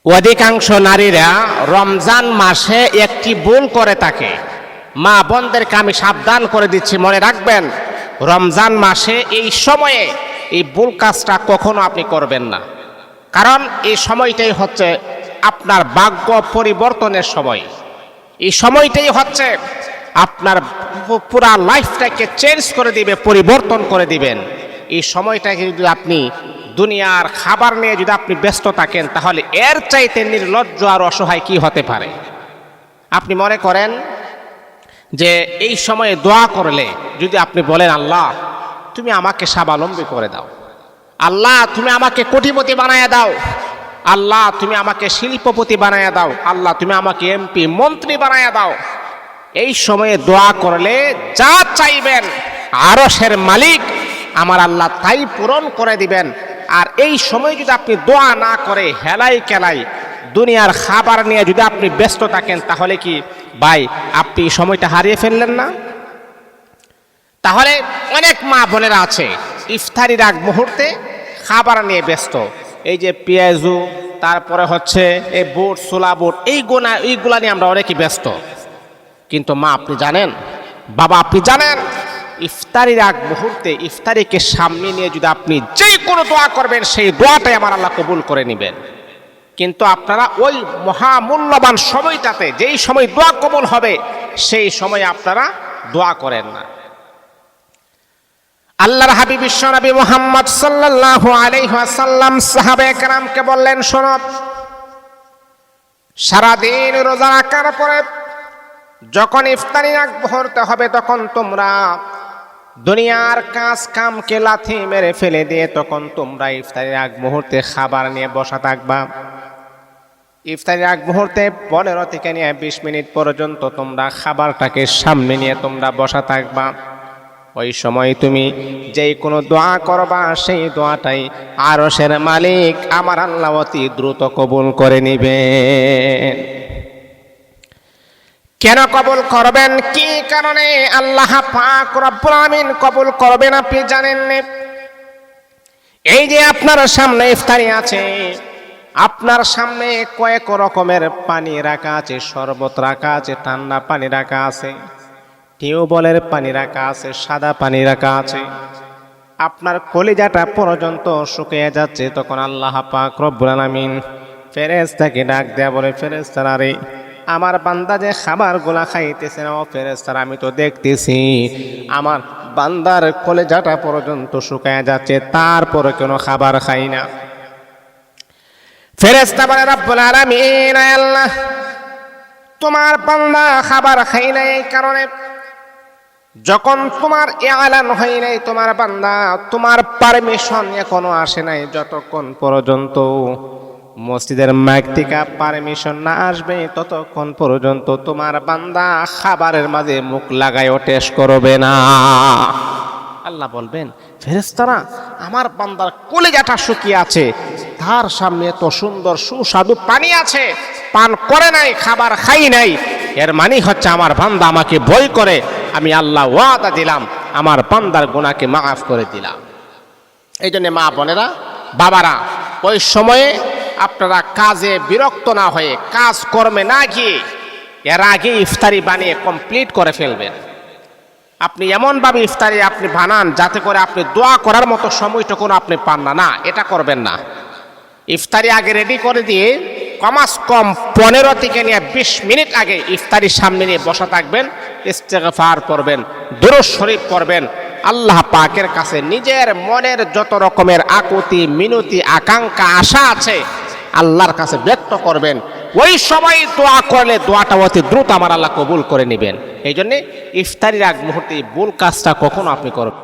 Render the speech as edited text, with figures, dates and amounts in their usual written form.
অধিকাংশ নারীরা রমজান মাসে একটি ভুল করে থাকে। মা বোনদেরকে আমি সাবধান করে দিচ্ছি, মনে রাখবেন রমজান মাসে এই সময়ে এই ভুল কাজটা কখনো আপনি করবেন না। কারণ এই সময়টাই হচ্ছে আপনার ভাগ্য পরিবর্তনের সময়। এই সময়টাই হচ্ছে আপনার পুরা লাইফটাকে চেঞ্জ করে দিবে, পরিবর্তন করে দিবেন। এই সময়টাকে যদি আপনি দুনিয়ার খাবার নিয়ে যদি আপনি ব্যস্ত থাকেন, তাহলে এর চাইতে নির্লজ্জ আর অসহায় কি হতে পারে? আপনি মনে করেন যে এই সময়ে দোয়া করলে যদি আপনি বলেন, আল্লাহ তুমি আমাকে স্বাবলম্বী করে দাও, আল্লাহ তুমি আমাকে কোটিপতি বানায় দাও, আল্লাহ তুমি আমাকে শিল্পপতি বানায় দাও, আল্লাহ তুমি আমাকে এমপি মন্ত্রী বানায় দাও। এই সময়ে দোয়া করলে যা চাইবেন আরশের মালিক আমার আল্লাহ তাই পূরণ করে দিবেন। আর এই সময় যদি আপনি দোয়া না করে হেলাই কেলাই দুনিয়ার খাবার নিয়ে যদি আপনি ব্যস্ত থাকেন, তাহলে কি ভাই আপনি সময়টা হারিয়ে ফেললেন না? তাহলে অনেক মা বোনেরা আছে ইফতারির আগ মুহূর্তে খাবার নিয়ে ব্যস্ত। এই যে পেঁয়াজু, তারপরে হচ্ছে এই বুট, ছোলা বুট, এইগুলা নিয়ে আমরা অনেকই ব্যস্ত। কিন্তু মা আপনি জানেন, বাবা আপনি জানেন, ইফতারির আগ মুহূর্তে ইফতারিকে সামনে নিয়ে যদি আপনি যে কোনো দোয়া করবেন, সেই দোয়াটাই আমার আল্লাহ কবুল করে নেবেন। কিন্তু আপনারা ওই মহামূল্যবান সময়টাতে, যেই সময় দোয়া কবুল হবে, সেই সময় আপনারা দোয়া করেন না। আল্লাহর হাবিব বিশ্বনবী মুহাম্মদ সাল্লাল্লাহু আলাইহি ওয়াসাল্লাম সাহাবায়ে কেরামকে বললেন, শোনো, সারাদিন রোজা রাখার পরে যখন ইফতারির আগ মুহূর্তে হবে, তখন তোমরা দুনিয়ার কাজ কামকে লাথি মেরে ফেলে দিয়ে তখন তোমরা ইফতারির আগ মুহূর্তে খাবার নিয়ে বসা থাকবা। ইফতারির আগ মুহূর্তে 15 থেকে 20 মিনিট পর্যন্ত তোমরা খাবারটাকে সামনে নিয়ে তোমরা বসা থাকবা। ওই সময় তুমি যেই কোনো দোয়া করবা, সেই দোয়াটাই আরশের মালিক আমার আল্লাহ অতি দ্রুত কবুল করে নিবেন। কেন কবুল করবেন? কি কারণে আল্লাহ পাক রব্বুল আমিন কবুল করবেন আপনি জানেন না? এই যে আপনার সামনে ইফতারি আছে, আপনার সামনে কয়েক রকমের পানি রাখা আছে, শরবত রাখা আছে, ঠান্ডা পানি রাখা আছে, টিউবওয়েলের পানি রাখা আছে, সাদা পানি রাখা আছে। আপনার কলিজাটা পর্যন্ত শুকিয়ে যাচ্ছে, তখন আল্লাহ পাক রব্বুল আমিন ফেরেশতাকে ডাক দেয়া বলে, ফেরেশতারা রে, আমার বান্দা যে খাবারগুলা খাইতেছে না, ও ফেরেশতারা আমি তো দেখতেছি আমার বান্দার কলিজাটা পর্যন্ত শুকিয়ে যাচ্ছে, তারপরে কোনো খাবার খাই না। ফেরেশতা বলে, রব্বুল আলামিন আল্লাহ তোমার বান্দা খাবার খাই না, এই কারণে যখন তোমার এলান হয় নাই, তোমার বান্দা তোমার পারমিশন এখনো আসে নাই, যতক্ষণ পর্যন্ত মসজিদের মাইক থেকে পারমিশন না আসবে, ততক্ষণ পর্যন্ত তোমার বান্দা খাবারের মাঝে মুখ লাগায়ও টেস্ট করবে না। আল্লাহ বলবেন, ফেরেশতারা আমার বান্দার কলিজাটা শুকিয়ে আছে, তার সামনে এত সুন্দর সুস্বাদু পানি আছে, পান করে নাই, খাবার খাই নাই, এর মানে হচ্ছে আমার বান্দা আমাকে ভয় করে, আমি আল্লাহ ওয়াদা দিলাম আমার বান্দার গুনাহকে মাফ করে দিলাম। এই জন্য মা বোনেরা, বাবারা, ওই সময়ে আপনারা কাজে বিরক্ত না হয়ে, কাজ কর্মে না গিয়ে এর আগে ইফতারি বানিয়ে কমপ্লিট করে ফেলবেন। আপনি এমনভাবে ইফতারি আপনি বানান যাতে করে আপনি দোয়া করার মতো সময়টুকু আপনি পান না, না এটা করবেন না। ইফতারি আগে রেডি করে দিয়ে কমাস কম 15 থেকে 20 মিনিট আগে ইফতারির সামনে নিয়ে বসা থাকবেন, ইস্তেগফার করবেন, দুরূদ শরীফ পড়বেন, আল্লাহ পাকের কাছে নিজের মনের যত রকমের আকুতি মিনতি আকাঙ্ক্ষা আশা আছে আল্লাহর কাছে ব্যক্ত করবেন। ওই সময় দোয়া করলে দোয়াটা অতি দ্রুত আমার আল্লাহ কবুল করে নেবেন। এই জন্যে ইফতারির আগ মুহূর্তে ভুল কাজটা কখনো আপনি করবেন।